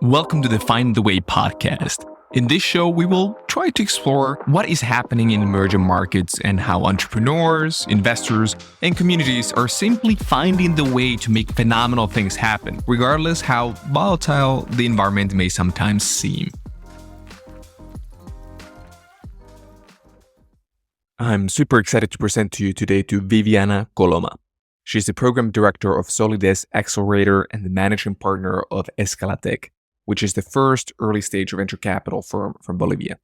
Welcome to the Find the Way podcast. In this show, we will try to explore what is happening in emerging markets and how entrepreneurs, investors, and communities are simply finding the way to make phenomenal things happen, regardless how volatile the environment may sometimes seem. I'm super excited to present to you today to Viviana Coloma. She's the program director of SOLYDES Accelerator and the managing partner of Escalatec, which is the first early-stage venture capital firm from Bolivia.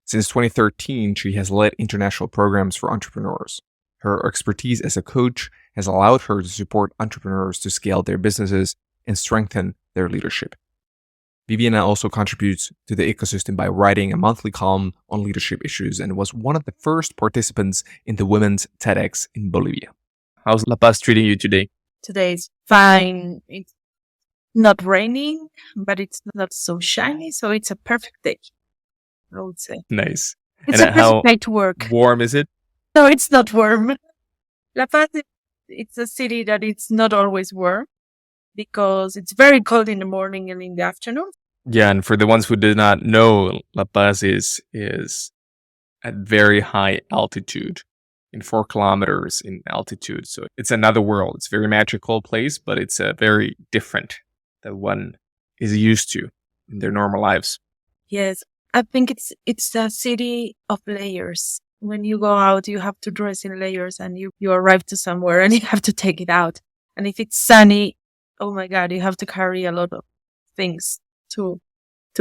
Since 2013, she has led international programs for entrepreneurs. Her expertise as a coach has allowed her to support entrepreneurs to scale their businesses and strengthen their leadership. Viviana also contributes to the ecosystem by writing a monthly column on leadership issues and was one of the first participants in the Women's TEDX in Bolivia. How's La Paz treating you today? Today is fine. It's not raining, but it's not so shiny, so it's a perfect day, I would say. Nice. It's a perfect day to work. Warm is it? No, it's not warm. La Paz, it's a city that it's not always warm because it's very cold in the morning and in the afternoon. Yeah, and for the ones who did not know, La Paz is at very high altitude, in 4 kilometers in altitude. So it's another world. It's a very magical place, but it's very different than one is used to in their normal lives. Yes, I think it's a city of layers. When you go out, you have to dress in layers, and you arrive to somewhere and you have to take it out. And if it's sunny, oh my God, you have to carry a lot of things to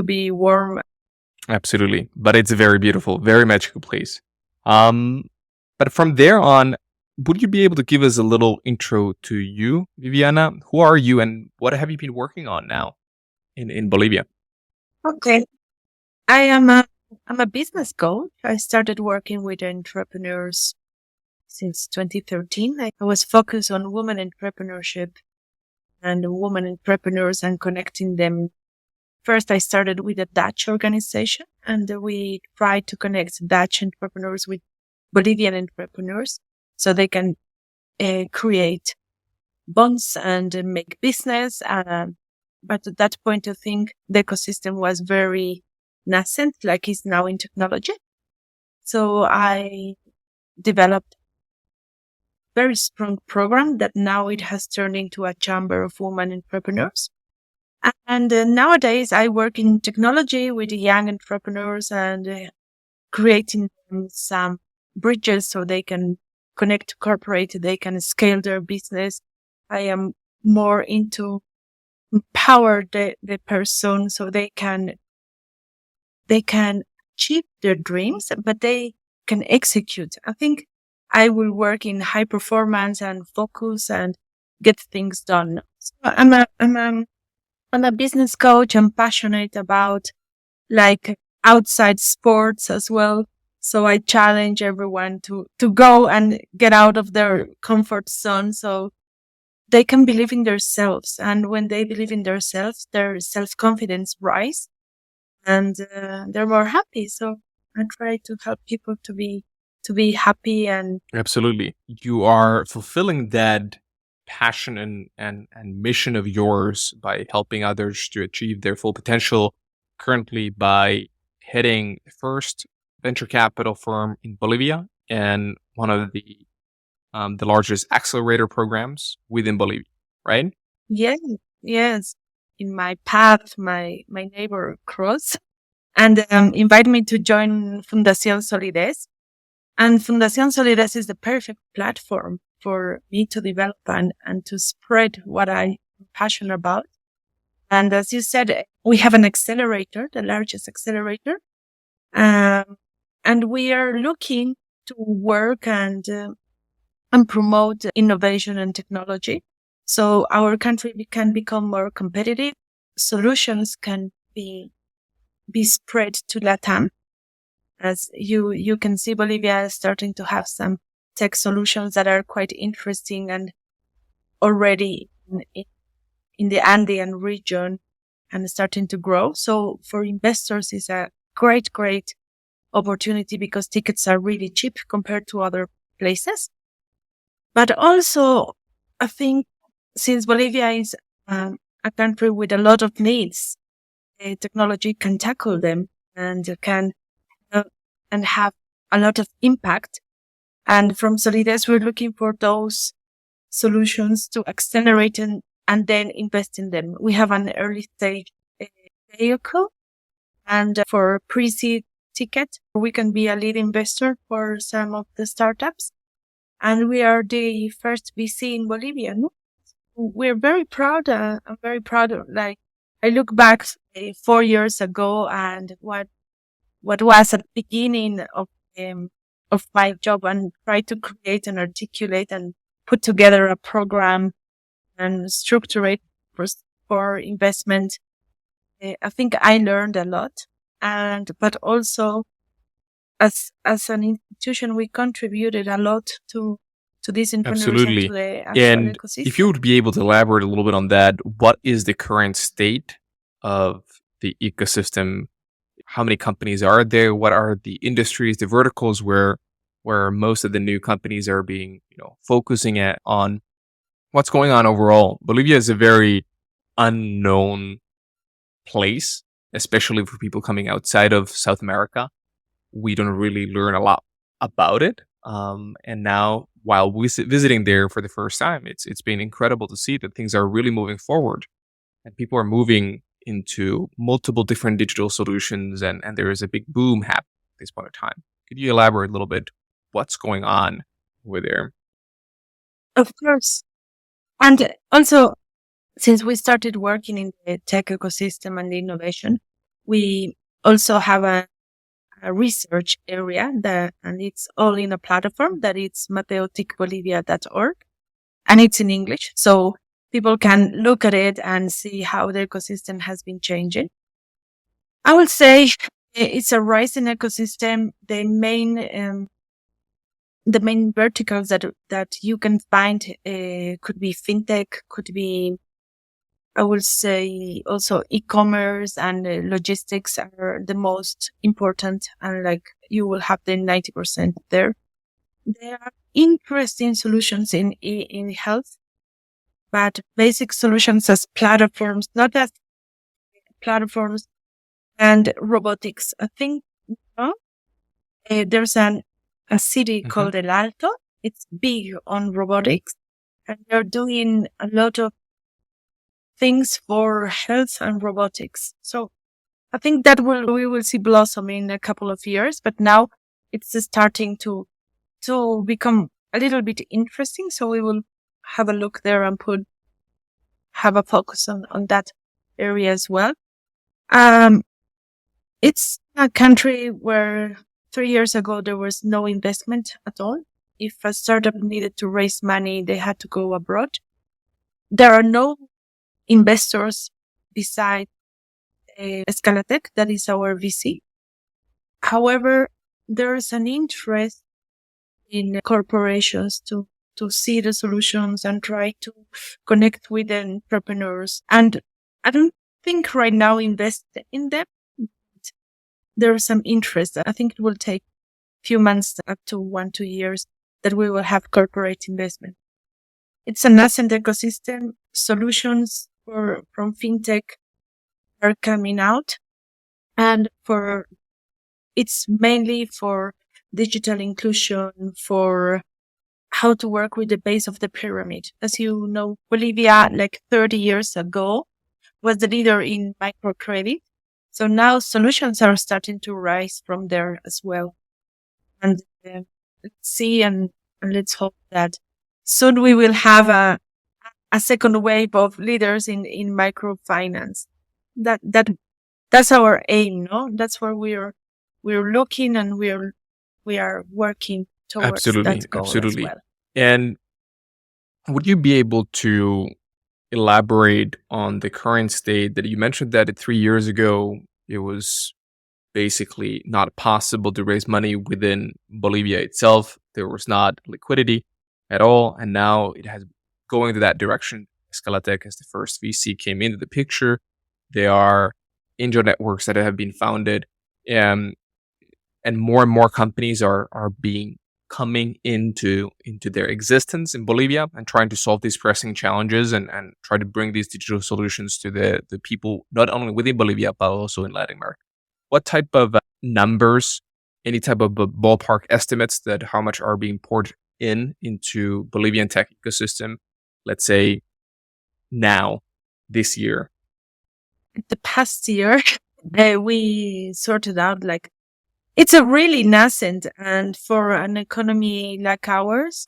be warm. Absolutely. But it's a very beautiful, very magical place. But from there on, would you be able to give us a little intro to you, Viviana? Who are you and what have you been working on now in Bolivia? Okay. I'm a business coach. I started working with entrepreneurs since 2013. I was focused on women entrepreneurship and women entrepreneurs and connecting them. First, I started with a Dutch organization, and we tried to connect Dutch entrepreneurs with Bolivian entrepreneurs so they can create bonds and make business. But at that point, I think the ecosystem was very nascent, like it's now in technology. So I developed a very strong program that now it has turned into a chamber of women entrepreneurs. And nowadays I work in technology with young entrepreneurs and creating some bridges so they can connect to corporate, they can scale their business. I am more into empower the person so they can achieve their dreams, but they can execute. I think I will work in high performance and focus and get things done. So I'm a business coach. I'm passionate about like outside sports as well. So I challenge everyone to go and get out of their comfort zone so they can believe in themselves. And when they believe in themselves, their self-confidence rise and they're more happy. So I try to help people to be happy. And Absolutely. You are fulfilling that passion and mission of yours by helping others to achieve their full potential currently by heading the first venture capital firm in Bolivia and one of the largest accelerator programs within Bolivia, right? yes. In my path, my neighbor crossed and invited me to join Fundación SOLYDES. And Fundación SOLYDES is the perfect platform for me to develop and to spread what I'm passionate about. And as you said, we have an accelerator, the largest accelerator. And we are looking to work and promote innovation and technology. So our country can become more competitive. Solutions can be spread to LATAM. As you can see, Bolivia is starting to have some tech solutions that are quite interesting and already in the Andean region and starting to grow. So for investors, it's a great opportunity because tickets are really cheap compared to other places. But also, I think since Bolivia is a country with a lot of needs, technology can tackle them and can and have a lot of impact. And from SOLYDES, we're looking for those solutions to accelerate and then invest in them. We have an early stage vehicle, and for pre-seed ticket, we can be a lead investor for some of the startups. And we are the first VC in Bolivia. No? We're very proud. I'm very proud of, like, I look back 4 years ago and what was at the beginning of my job, and try to create and articulate and put together a program and structure it for investment. I think I learned a lot, but also as an institution, we contributed a lot to these entrepreneurs Absolutely. and to the actual And ecosystem. if you would be able to elaborate a little bit on that, what is the current state of the ecosystem? How many companies are there? What are the industries, the verticals where most of the new companies are being, focusing on? What's going on overall? Bolivia is a very unknown place, especially for people coming outside of South America. We don't really learn a lot about it. And now, while visiting there for the first time, it's been incredible to see that things are really moving forward, and people are moving into multiple different digital solutions, and there is a big boom happening at this point in time. Could you elaborate a little bit what's going on over there? Of course. And also, since we started working in the tech ecosystem and the innovation, we also have a research area and it's all in a platform that it's mateoticbolivia.org, and it's in English. So people can look at it and see how the ecosystem has been changing. I would say it's a rising ecosystem. The main verticals that you can find could be fintech, could be, I would say, also e-commerce and logistics are the most important, and like you will have the 90% there. There are interesting solutions in health, but basic solutions as platforms, not as platforms, and robotics. I think there's a city called El Alto. It's big on robotics, and they're doing a lot of things for health and robotics. So I think that we will see blossom in a couple of years, but now it's starting to become a little bit interesting. So we will have a look there and have a focus on that area as well. It's a country where 3 years ago there was no investment at all. If a startup needed to raise money, they had to go abroad. There are no investors beside Escalatec, that is our VC. However, there is an interest in corporations to see the solutions and try to connect with the entrepreneurs. And I don't think right now invest in them. There's some interest. I think it will take a few months, up to 1-2 years, that we will have corporate investment. It's a nascent ecosystem. Solutions from fintech are coming out, and it's mainly for digital inclusion, for how to work with the base of the pyramid. As you know, Bolivia, like 30 years ago, was the leader in microcredit. So now solutions are starting to rise from there as well. And let's see, and let's hope that soon we will have a second wave of leaders in microfinance. That's our aim, no? That's where we're looking, and we are working towards that goal as well. And would you be able to elaborate on the current state that you mentioned that 3 years ago it was basically not possible to raise money within Bolivia itself? There was not liquidity at all, and now it has going to that direction. Escalatec, as the first VC, came into the picture. There are angel networks that have been founded, and more companies are being coming into their existence in Bolivia and trying to solve these pressing challenges and try to bring these digital solutions to the people not only within Bolivia but also in Latin America. What type of numbers, any type of ballpark estimates that how much are being poured into Bolivian tech ecosystem, let's say now, this year? The past year, we sorted out like it's a really nascent, and for an economy like ours,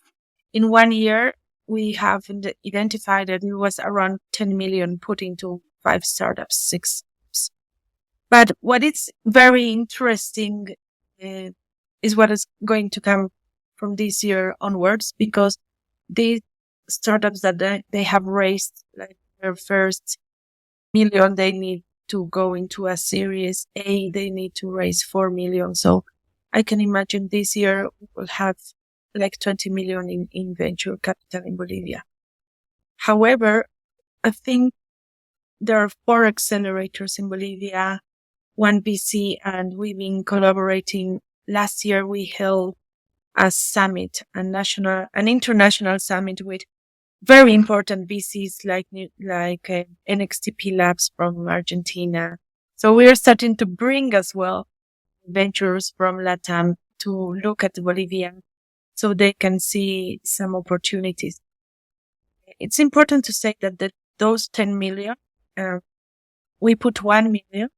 in 1 year, we have identified that it was around 10 million put into 5 startups, 6 startups. But what is very interesting is what is going to come from this year onwards, because these startups that they have raised like their first million, they need to go into a Series A, they need to raise 4 million. So I can imagine this year we'll have like 20 million in venture capital in Bolivia. However, I think there are 4 accelerators in Bolivia, 1 VC, and we've been collaborating. Last year we held a summit, an international summit with very important VCs like NXTP Labs from Argentina. So we are starting to bring as well ventures from LATAM to look at Bolivia so they can see some opportunities. It's important to say that those 10 million, we put 1 million,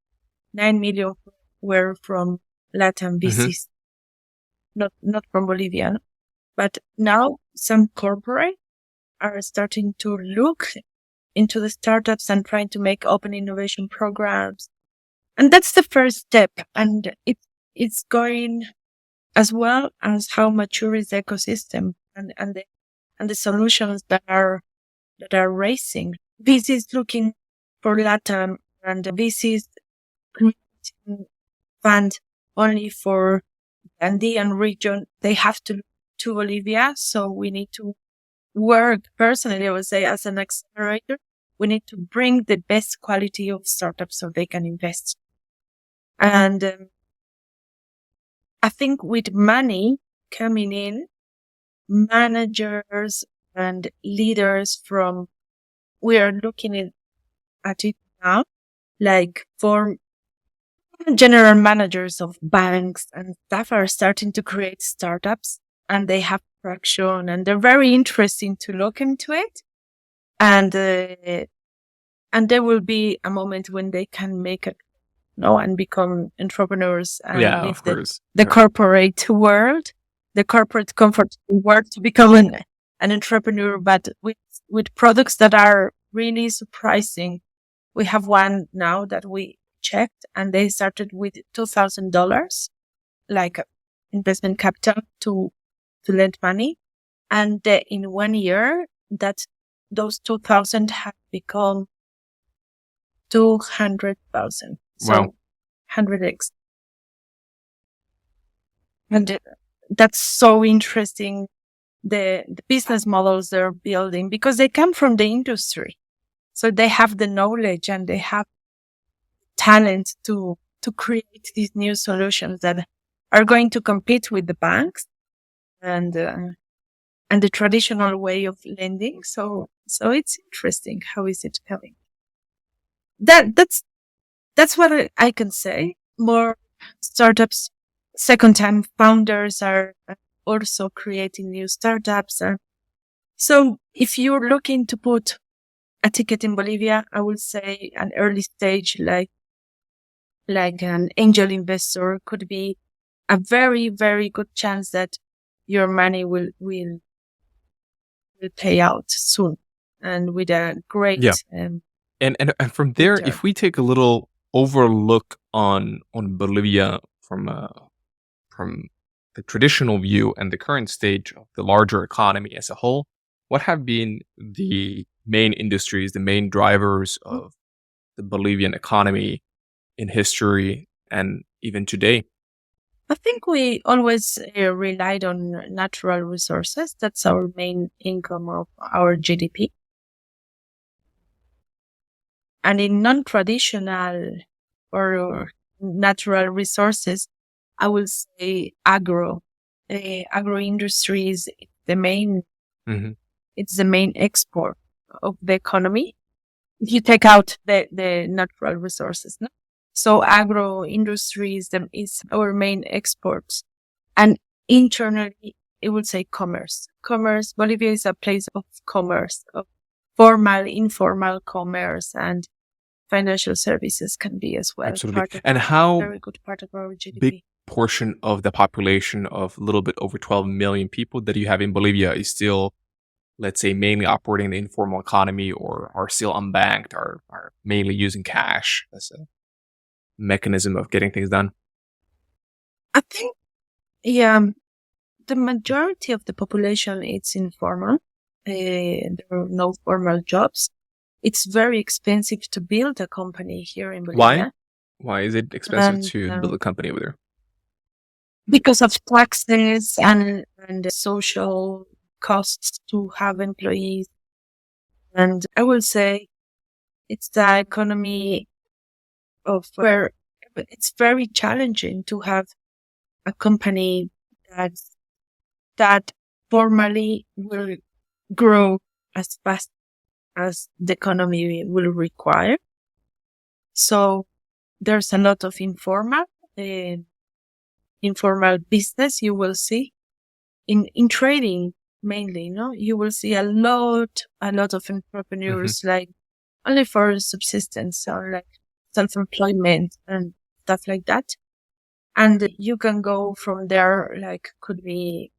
9 million were from LATAM VCs, not from Bolivia. But now some corporate are starting to look into the startups and trying to make open innovation programs. And that's the first step. And it's going as well as how mature is the ecosystem and the solutions that are raising. VCs looking for LATAM, and VCs creating fund only for Andean region. They have to look to Bolivia. So we need to work personally, I would say, as an accelerator. We need to bring the best quality of startups so they can invest. And I think with money coming in, managers and leaders we are looking at it now, like for general managers of banks and stuff are starting to create startups, and they have traction, and they're very interesting to look into it. And there will be a moment when they can make it, and become entrepreneurs and leave the corporate world, the corporate comfort world, to become an entrepreneur, but with products that are really surprising. We have one now that we checked, and they started with $2,000, like investment capital to lend money. And in 1 year, those 2,000 have become 200,000. So wow. 100x. And that's so interesting, the business models they're building, because they come from the industry. So they have the knowledge and they have talent to create these new solutions that are going to compete with the banks and the traditional way of lending. So it's interesting. How is it coming? That's what I can say. More startups, second-time founders are also creating new startups. So if you're looking to put a ticket in Bolivia, I would say an early stage, like an angel investor, could be a very, very good chance that your money will pay out soon, and with a great and from there, return. If we take a little overlook on Bolivia from the traditional view and the current stage of the larger economy as a whole, what have been the main industries, the main drivers of the Bolivian economy in history and even today? I think we always relied on natural resources. That's our main income of our GDP. And in non-traditional or natural resources, I will say agro agro industry is the main, Mhm. it's the main export of the economy. If you take out the natural resources, no? So agro industry is our main exports. And internally, it would say commerce. Commerce, Bolivia is a place of commerce, of formal, informal commerce, and financial services can be as well. Absolutely. And how Very good part of our GDP. big portion of the population of a little bit over 12 million people that you have in Bolivia is still, let's say, mainly operating in the informal economy or are still unbanked, are mainly using cash as a mechanism of getting things done? I think, yeah, the majority of the population is informal. There are no formal jobs. It's very expensive to build a company here in Bolivia. Why is it expensive And, to build a company over there? Because of taxes and the social costs to have employees. And I will say it's the economy of where it's very challenging to have a company that formally will grow as fast as the economy will require. So there's a lot of informal business you will see in trading mainly, no? You will see a lot of entrepreneurs like only for subsistence or like self-employment and stuff like that. And you can go from there, like could be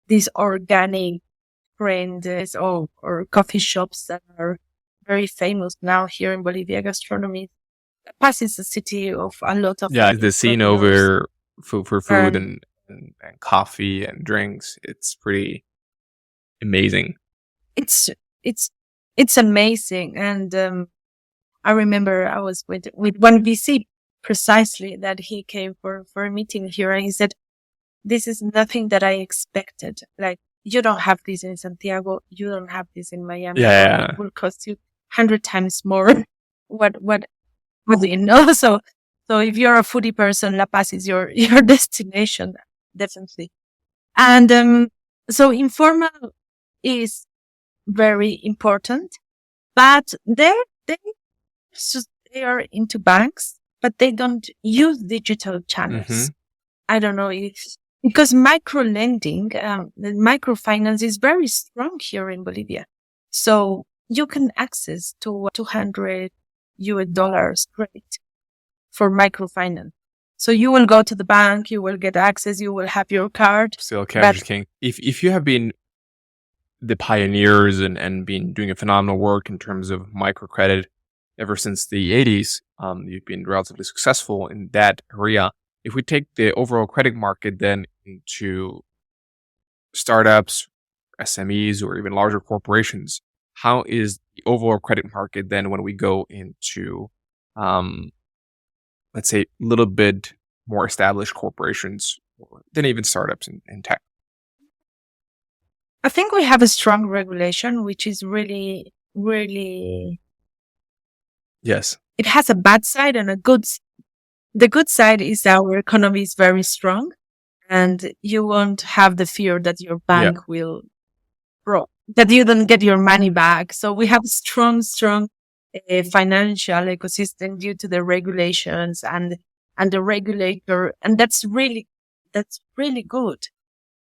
these organic brands or coffee shops that are very famous now here in Bolivia. Gastronomy La Paz is a city of a lot of The scene entrepreneurs. over for food and coffee and drinks, it's pretty amazing. It's amazing. And I remember I was with one VC precisely that he came for a meeting here, and he said, "This is nothing that I expected. Like, you don't have this in Santiago, you don't have this in Miami. Yeah. It will cost you 100 times more." What do you know? So if you're a foodie person, La Paz is your destination, definitely. And so informal is very important, but they are into banks, but they don't use digital channels. I don't know because micro lending, the microfinance is very strong here in Bolivia. So you can access to $200 credit for microfinance. So you will go to the bank, you will get access, you will have your card. Still, cash is king. If you have been the pioneers and been doing a phenomenal work in terms of microcredit ever since the 80s, you've been relatively successful in that area. If we take the overall credit market then into startups, SMEs, or even larger corporations, how is the overall credit market then when we go into, let's say, a little bit more established corporations than even startups in tech? I think we have a strong regulation, which is really, really... Yes. It has a bad side and a good side. The good side is our economy is very strong, and you won't have the fear that your bank will broke, that you don't get your money back. So we have strong financial ecosystem due to the regulations and the regulator, and that's really good.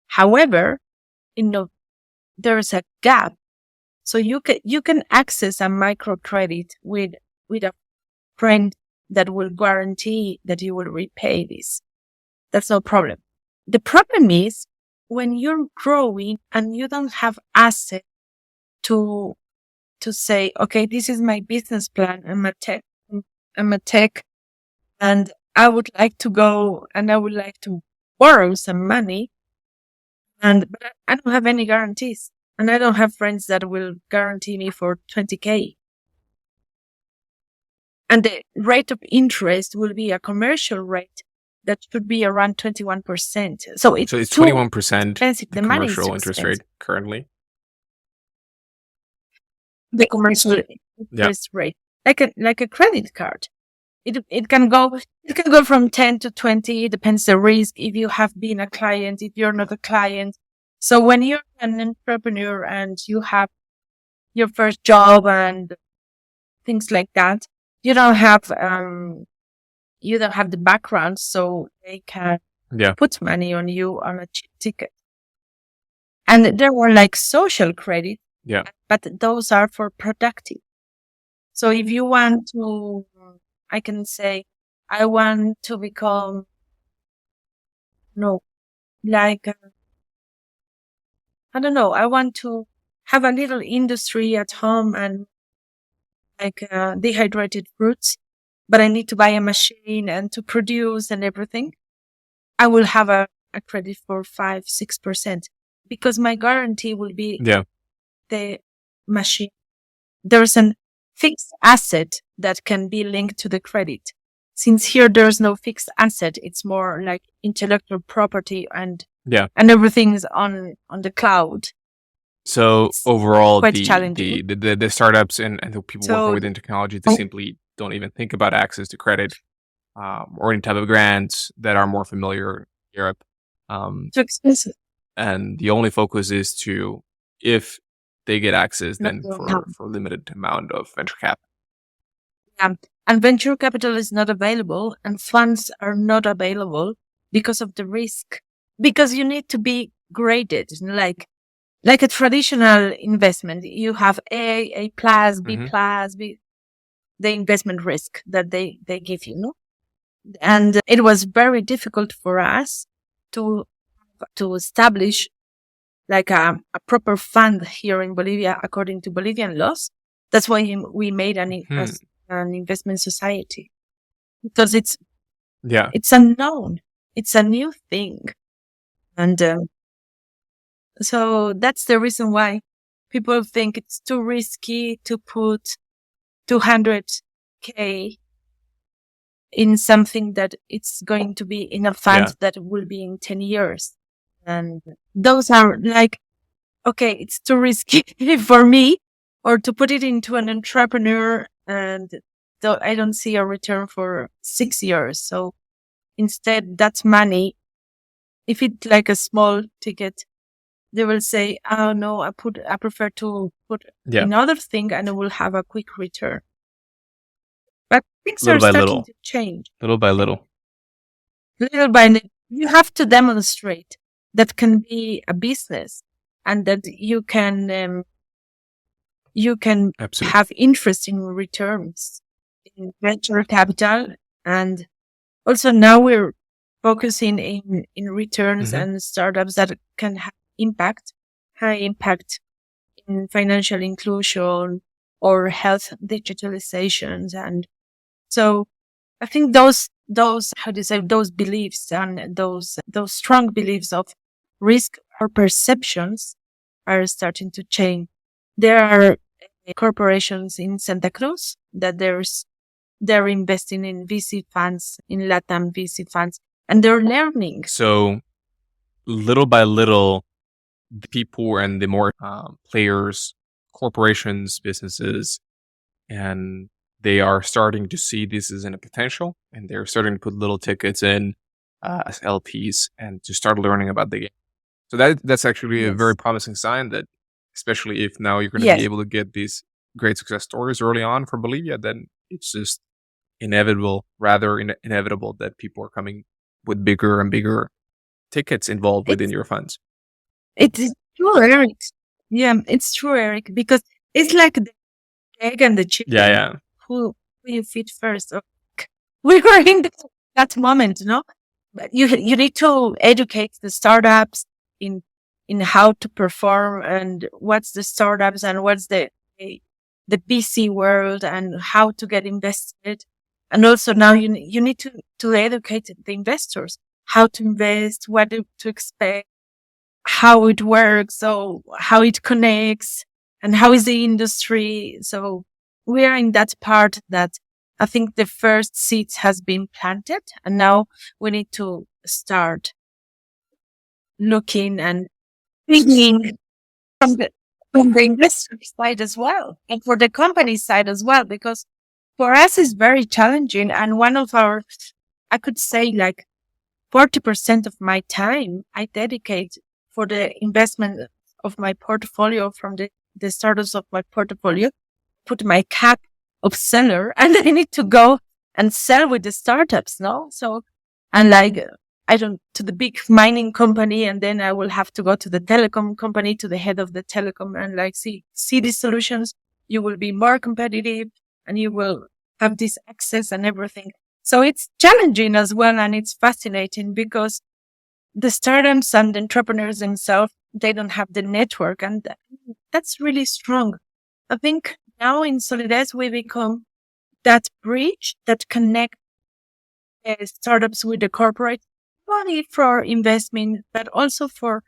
However, there's a gap. So you can access a microcredit with a friend that will guarantee that you will repay this. That's no problem. The problem is when you're growing and you don't have assets to say, okay, this is my business plan. I'm a tech, and I would like to go and I would like to borrow some money, but I don't have any guarantees, and I don't have friends that will guarantee me for 20K. And the rate of interest will be a commercial rate that should be around 21%. So it's 21% expensive. the commercial interest rate currently. The commercial interest rate, like a credit card. It can go from 10 to 20. It depends the risk. If you have been a client, if you're not a client. So when you're an entrepreneur and you have your first job and things like that, you don't have the background, so they can put money on you on a cheap ticket. And there were like social credit, but those are for productive. So if you want to, I can say, I want to become, I don't know, I want to have a little industry at home and like dehydrated fruits, but I need to buy a machine and to produce and everything. I will have a credit for 5-6% because my guarantee will be the machine. There's a fixed asset that can be linked to the credit. Since here there's no fixed asset, it's more like intellectual property and everything is on the cloud. So It's overall, quite challenging. the startups and the people working within technology, they simply don't even think about access to credit or any type of grants that are more familiar in Europe. Too expensive. And the only focus is to, if they get access, then for limited amount of venture capital. And venture capital is not available and funds are not available because of the risk. Because you need to be graded, like a traditional investment. You have A plus, B plus, the investment risk that they give you, no? And it was very difficult for us to establish like a proper fund here in Bolivia according to Bolivian laws. That's why we made an investment society, because it's unknown. It's a new thing. And so that's the reason why people think it's too risky to put 200K in something that it's going to be in a fund that will be in 10 years. And those are like, okay, it's too risky for me, or to put it into an entrepreneur, and I don't see a return for 6 years. So instead, that's money. If it's like a small ticket, they will say, oh no, I prefer to put another thing and I will have a quick return. But things are starting to change. Little by little. Little by little. You have to demonstrate that can be a business and that you can have interesting returns in venture capital. And also now we're focusing in returns and startups that can have high impact in financial inclusion or health digitalizations. And so I think those beliefs and those strong beliefs of risk or perceptions are starting to change. There are corporations in Santa Cruz that they're investing in VC funds, in LATAM VC funds, and they're learning. So little by little, the people and the more players, corporations, businesses, and they are starting to see this as a potential, and they're starting to put little tickets in as LPs and to start learning about the game. So that's actually a very promising sign, that especially if now you're going to be able to get these great success stories early on for Bolivia, then it's just inevitable that people are coming with bigger and bigger tickets involved within your funds. It's true, Eric. Yeah, it's true, Eric, because it's like the egg and the chicken. Yeah. Who you feed first? We were in that moment, no? But you need to educate the startups in how to perform and what's the startups and what's the BC world and how to get invested. And also now you need to educate the investors how to invest, what to expect, how it works, so how it connects, and how is the industry. So we are in that part that I think the first seeds has been planted, and now we need to start looking and thinking from the investor side as well, and for the company side as well, because For us, it's very challenging. And I could say like 40% of my time I dedicate for the investment of my portfolio from the startups of my portfolio, put my cap of seller and I need to go and sell with the startups, no? So, and like, to the big mining company, and then I will have to go to the telecom company, to the head of the telecom and like, see these solutions. You will be more competitive and you will have this access and everything. So it's challenging as well. And it's fascinating because the startups and the entrepreneurs themselves, they don't have the network. And that's really strong. I think now in SOLYDES, we become that bridge that connects startups with the corporate, not only for investment, but also for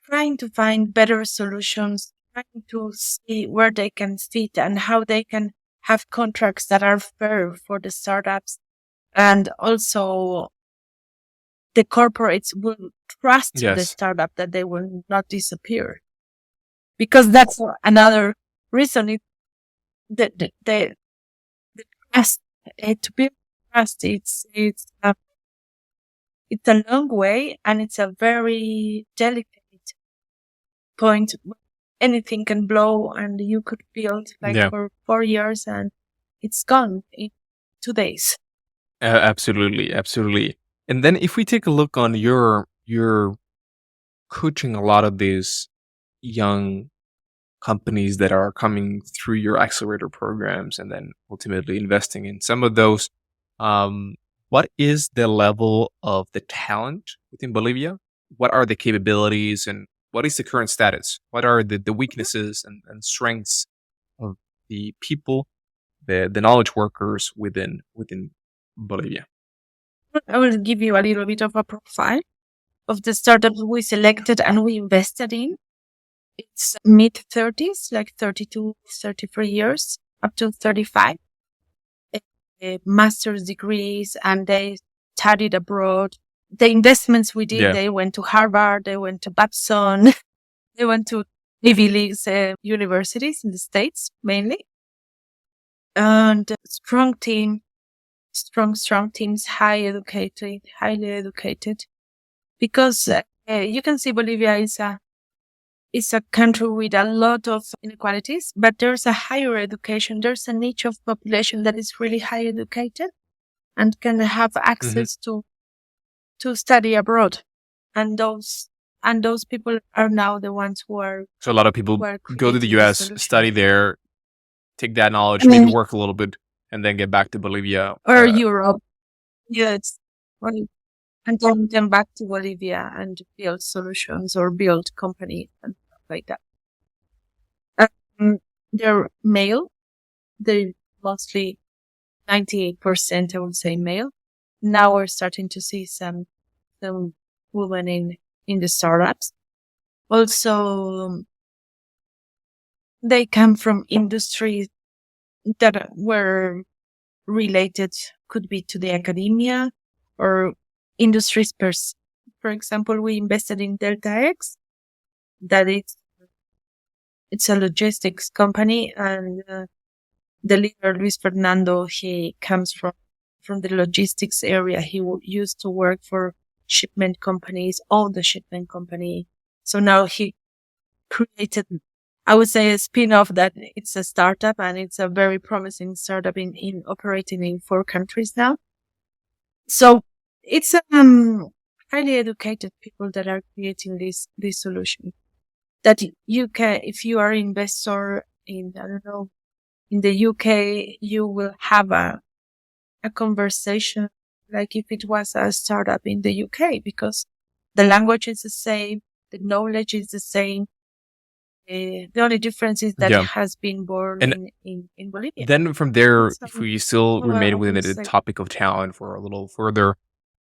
trying to find better solutions, trying to see where they can fit and how they can have contracts that are fair for the startups. And also the corporates will trust the Yes. startup that they will not disappear. Because that's another reason. The trust, to build trust, it's a long way and it's a very delicate point. Anything can blow and you could build like Yeah. for 4 years and it's gone in 2 days. Absolutely, absolutely. And then if we take a look on your coaching a lot of these young companies that are coming through your accelerator programs and then ultimately investing in some of those, what is the level of the talent within Bolivia? What are the capabilities and what is the current status? What are the weaknesses and strengths of the people, the knowledge workers within Bolivia? I will give you a little bit of a profile of the startups we selected and we invested in. It's mid 30s, like 32, 33 years, up to 35. Master's degrees, and they studied abroad. The investments we did, Yeah. they went to Harvard, they went to Babson, they went to Ivy League universities in the States mainly. And strong team, strong teams, highly educated. Because you can see Bolivia is a country with a lot of inequalities, but there's a higher education. There's a niche of population that is really high educated and can have access to study abroad. And those people are now the ones who are So a lot of people go to the creating the US, solution. study there, take that knowledge, I mean- maybe work a little bit, and then get back to Bolivia. Or Europe. Yes. And then back to Bolivia and build solutions or build company and stuff like that. They're male. They're mostly 98%, I would say, male. Now we're starting to see some women in the startups. Also, they come from industries that were related, could be to the academia or industries for example, we invested in TEDX, that it's a logistics company, and the leader Luis Fernando, he comes from the logistics area. He used to work for shipment companies, all the shipment company. So now he created, I would say, a spin-off that it's a startup, and it's a very promising startup in operating in 4 countries now. So it's highly educated people that are creating this solution. That you can, if you are an investor in, I don't know, in the UK, you will have a conversation like if it was a startup in the UK, because the language is the same, the knowledge is the same. The only difference is that it has been born in Bolivia. Then from there, So, if we still remain I within would the say- topic of talent for a little further,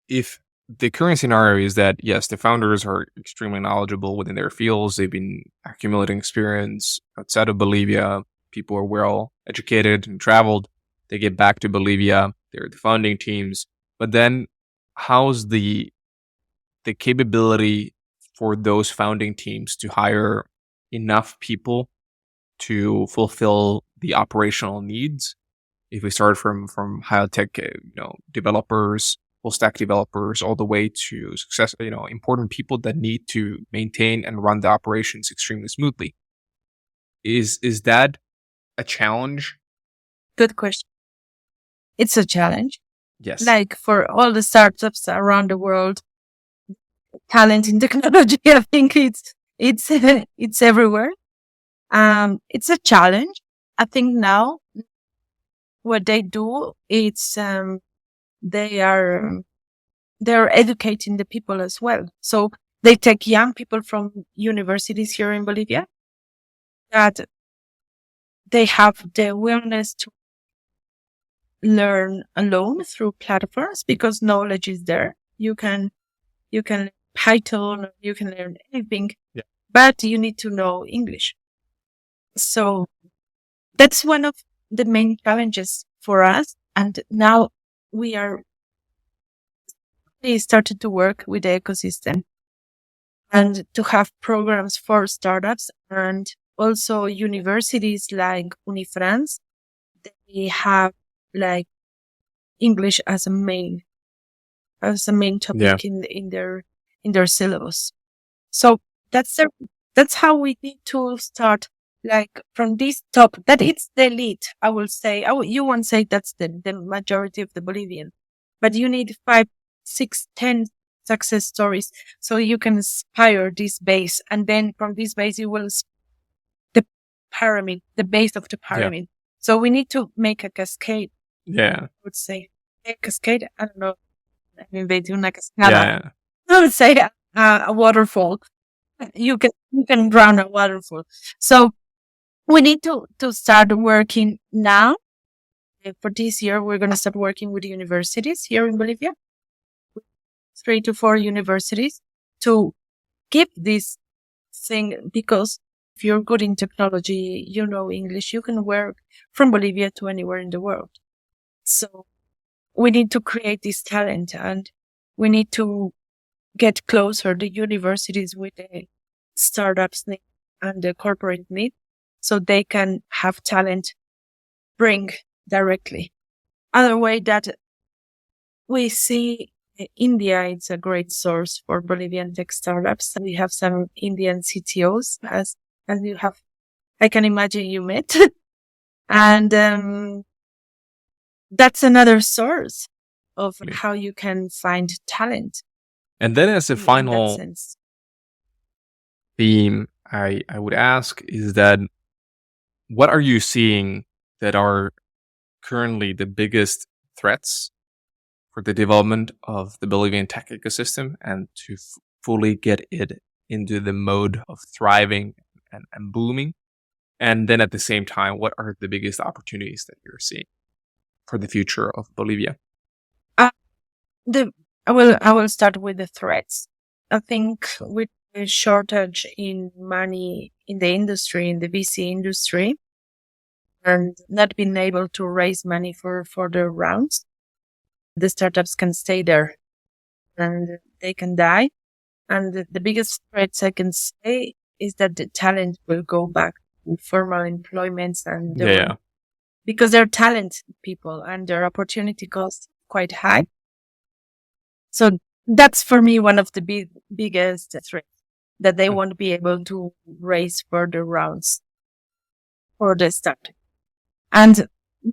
if the current scenario is that, yes, the founders are extremely knowledgeable within their fields, they've been accumulating experience outside of Bolivia, people are well educated and traveled, they get back to Bolivia, they're the founding teams, but then how's the capability for those founding teams to hire enough people to fulfill the operational needs If we start from high tech, developers, full stack developers, all the way to success, important people that need to maintain and run the operations extremely smoothly. Is that a challenge? Good question. It's a challenge. Yes. Like for all the startups around the world, talent in technology, I think it's everywhere. It's a challenge. I think now what they do, they're educating the people as well. So they take young people from universities here in Bolivia that they have the willingness to learn alone through platforms because knowledge is there. You can learn Python, you can learn anything, but you need to know English. So that's one of the main challenges for us. And now we started to work with the ecosystem and to have programs for startups, and also universities like Unifrance. They have like English as a main topic in their syllabus. So that's how we need to start, like from this top, that it's the elite, I will say. You won't say that's the majority of the Bolivian, but you need 5, 6, 10 success stories so you can inspire this base. And then from this base, you will the pyramid, the base of the pyramid. So we need to make a cascade. I would say a cascade. I don't know. I mean, they do like a cascada. I would say a waterfall. You can drown a waterfall. So we need to start working now. For this year, we're going to start working with universities here in Bolivia, 3 to 4 universities, to give this thing, because if you're good in technology, you know English, you can work from Bolivia to anywhere in the world. So we need to create this talent, and we need to get closer the universities with the startups need and the corporate need, so they can have talent bring directly. Other way that we see India, it's a great source for Bolivian tech startups. We have some Indian CTOs, as you have, I can imagine you met. And that's another source of how you can find talent. And then as a final theme, I would ask is that what are you seeing that are currently the biggest threats for the development of the Bolivian tech ecosystem and to fully get it into the mode of thriving and booming? And then at the same time, what are the biggest opportunities that you're seeing for the future of Bolivia? I will start with the threats. I think with the shortage in money in the industry, in the VC industry, and not being able to raise money for further rounds, the startups can stay there and they can die. And the biggest threats I can say is that the talent will go back to formal employments, and because they're talent people and their opportunity cost quite high. So that's for me one of the biggest threats, that they won't be able to raise further rounds for the start, and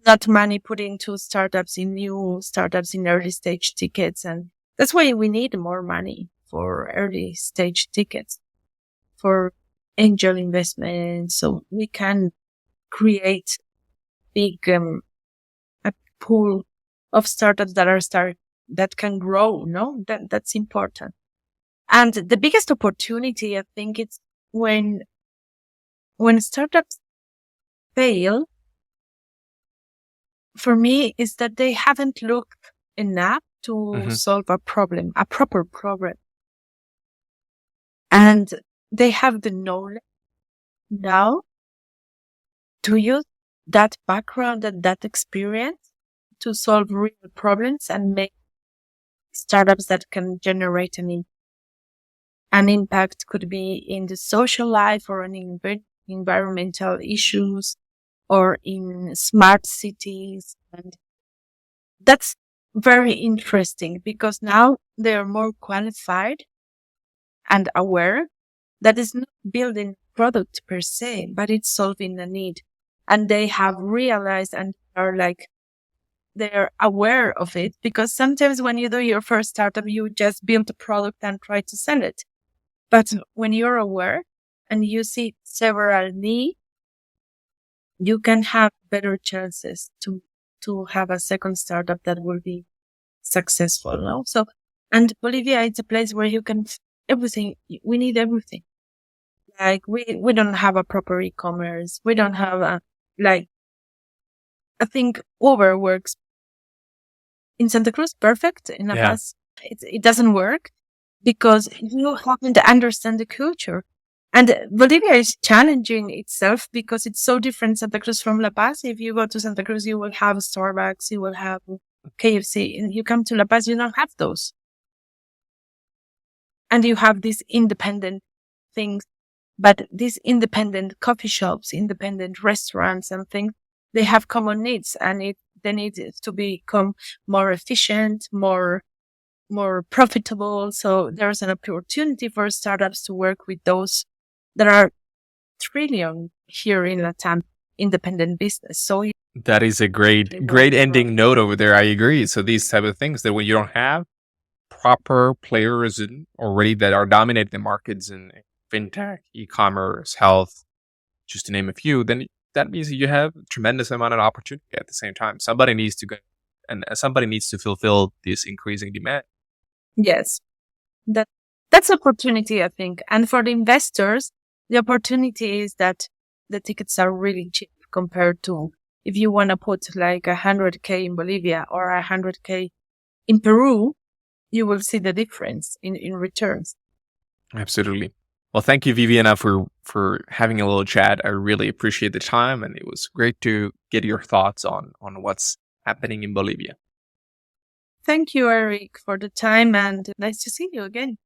not money put into startups, in new startups, in early stage tickets. And that's why we need more money for early stage tickets, for angel investment, so we can create big a pool of startups that can grow. That's important. And the biggest opportunity, I think, it's when startups fail, for me, is that they haven't looked enough to solve a proper problem. And they have the knowledge now to use that background and that experience to solve real problems and make startups that can generate an impact. Could be in the social life or an environmental issues. or in smart cities. And that's very interesting because now they are more qualified and aware that is not building product per se, but it's solving a need. And they have realized and are like, they're aware of it, because sometimes when you do your first startup, you just build a product and try to sell it. But when you're aware and you see several needs, you can have better chances to have a second startup that will be successful. No? So, and Bolivia is a place where you can everything. We need everything. Like we don't have a proper e-commerce. We don't have I think Uber works in Santa Cruz perfect. In La Paz, it doesn't work because you happen to understand the culture. And Bolivia is challenging itself because it's so different, Santa Cruz from La Paz. If you go to Santa Cruz, you will have Starbucks, you will have KFC, and you come to La Paz, you don't have those. And you have these independent things, but these independent coffee shops, independent restaurants and things, they have common needs, and they need to become more efficient, more profitable. So there's an opportunity for startups to work with those that are trillion here in Latam independent business. So that is a great ending note over there. I agree. So these type of things that when you don't have proper players already that are dominating the markets in fintech, e-commerce, health, just to name a few, then that means that you have a tremendous amount of opportunity at the same time. Somebody needs to go and somebody needs to fulfill this increasing demand. Yes, that's opportunity, I think. And for the investors, the opportunity is that the tickets are really cheap compared to if you want to put like 100K in Bolivia or 100K in Peru, you will see the difference in returns. Absolutely. Well, thank you, Viviana, for having a little chat. I really appreciate the time, and it was great to get your thoughts on what's happening in Bolivia. Thank you, Eric, for the time, and nice to see you again.